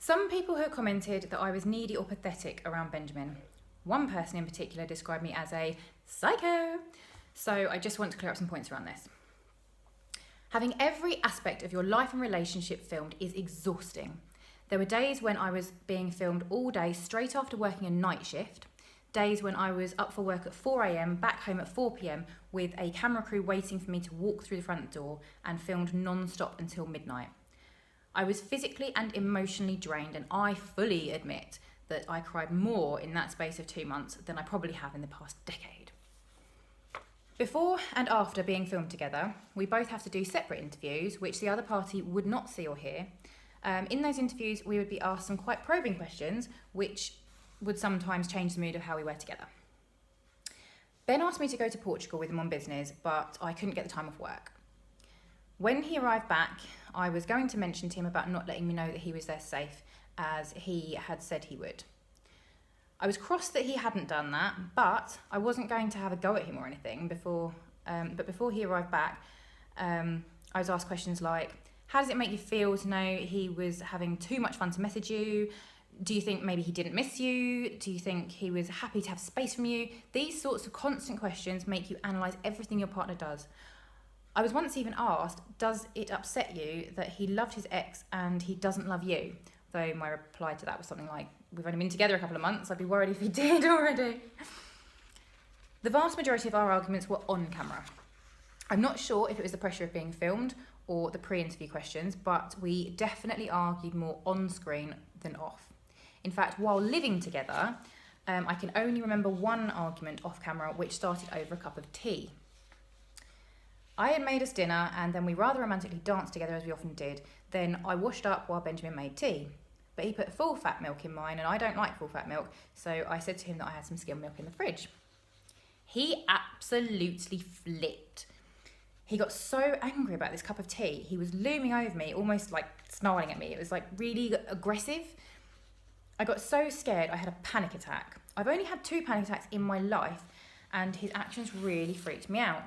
Some people have commented that I was needy or pathetic around Benjamin. One person in particular described me as a psycho. So I just want to clear up some points around this. Having every aspect of your life and relationship filmed is exhausting. There were days when I was being filmed all day straight after working a night shift, days when I was up for work at 4 a.m, back home at 4 p.m, with a camera crew waiting for me to walk through the front door and filmed non-stop until midnight. I was physically and emotionally drained, and I fully admit that I cried more in that space of 2 months than I probably have in the past decade. Before and after being filmed together, we both have to do separate interviews, which the other party would not see or hear. In those interviews, we would be asked some quite probing questions, which would sometimes change the mood of how we were together. Ben asked me to go to Portugal with him on business, but I couldn't get the time off work. When he arrived back, I was going to mention to him about not letting me know that he was there safe, as he had said he would. I was cross that he hadn't done that, but I wasn't going to have a go at him or anything before he arrived back. I was asked questions like, how does it make you feel to know he was having too much fun to message you? Do you think maybe he didn't miss you? Do you think he was happy to have space from you? These sorts of constant questions make you analyse everything your partner does. I was once even asked, does it upset you that he loved his ex and he doesn't love you? Though my reply to that was something like, we've only been together a couple of months, I'd be worried if he did already. The vast majority of our arguments were on camera. I'm not sure if it was the pressure of being filmed or the pre-interview questions, but we definitely argued more on screen than off. In fact, while living together, I can only remember one argument off camera which started over a cup of tea. I had made us dinner and then we rather romantically danced together as we often did. Then I washed up while Benjamin made tea. But he put full fat milk in mine and I don't like full fat milk, so I said to him that I had some skim milk in the fridge. He absolutely flipped. He got so angry about this cup of tea. He was looming over me, almost like snarling at me. It was like really aggressive. I got so scared I had a panic attack. I've only had 2 panic attacks in my life and his actions really freaked me out.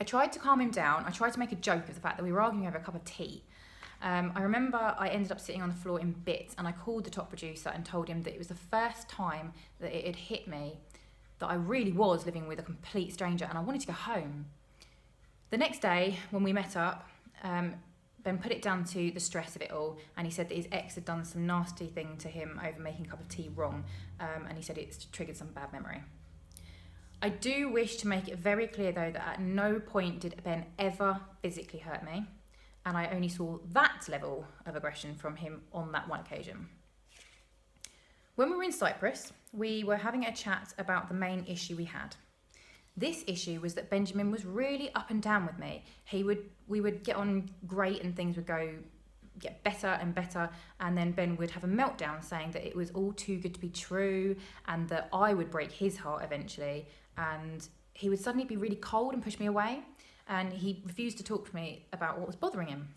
I tried to calm him down. I tried to make a joke of the fact that we were arguing over a cup of tea. I remember I ended up sitting on the floor in bits and I called the top producer and told him that it was the first time that it had hit me that I really was living with a complete stranger and I wanted to go home. The next day, when we met up, Ben put it down to the stress of it all and he said that his ex had done some nasty thing to him over making a cup of tea wrong, and he said it's triggered some bad memory. I do wish to make it very clear though that at no point did Ben ever physically hurt me, and I only saw that level of aggression from him on that one occasion. When we were in Cyprus, we were having a chat about the main issue we had. This issue was that Benjamin was really up and down with me. We would get on great and things would get better and better, and then Ben would have a meltdown saying that it was all too good to be true and that I would break his heart eventually, and he would suddenly be really cold and push me away, and he refused to talk to me about what was bothering him.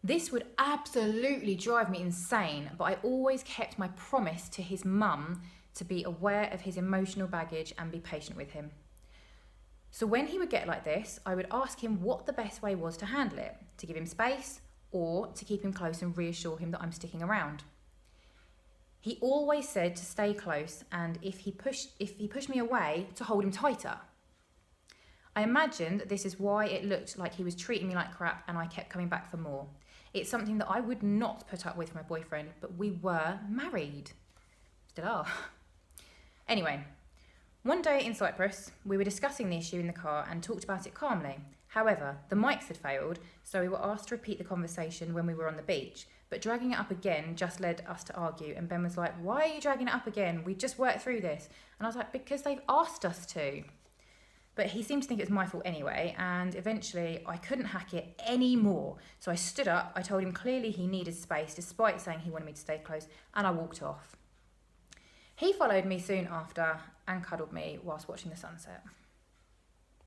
This would absolutely drive me insane, but I always kept my promise to his mum to be aware of his emotional baggage and be patient with him. So when he would get like this, I would ask him what the best way was to handle it, to give him space or to keep him close and reassure him that I'm sticking around. He always said to stay close, and if he pushed me away, to hold him tighter. I imagined that this is why it looked like he was treating me like crap and I kept coming back for more. It's something that I would not put up with from my boyfriend, but we were married. Still are. Anyway, one day in Cyprus, we were discussing the issue in the car and talked about it calmly. However, the mics had failed, so we were asked to repeat the conversation when we were on the beach, but dragging it up again just led us to argue, and Ben was like, why are you dragging it up again? We just worked through this. And I was like, because they've asked us to. But he seemed to think it was my fault anyway, and eventually I couldn't hack it anymore. So I stood up, I told him clearly he needed space, despite saying he wanted me to stay close, and I walked off. He followed me soon after and cuddled me whilst watching the sunset.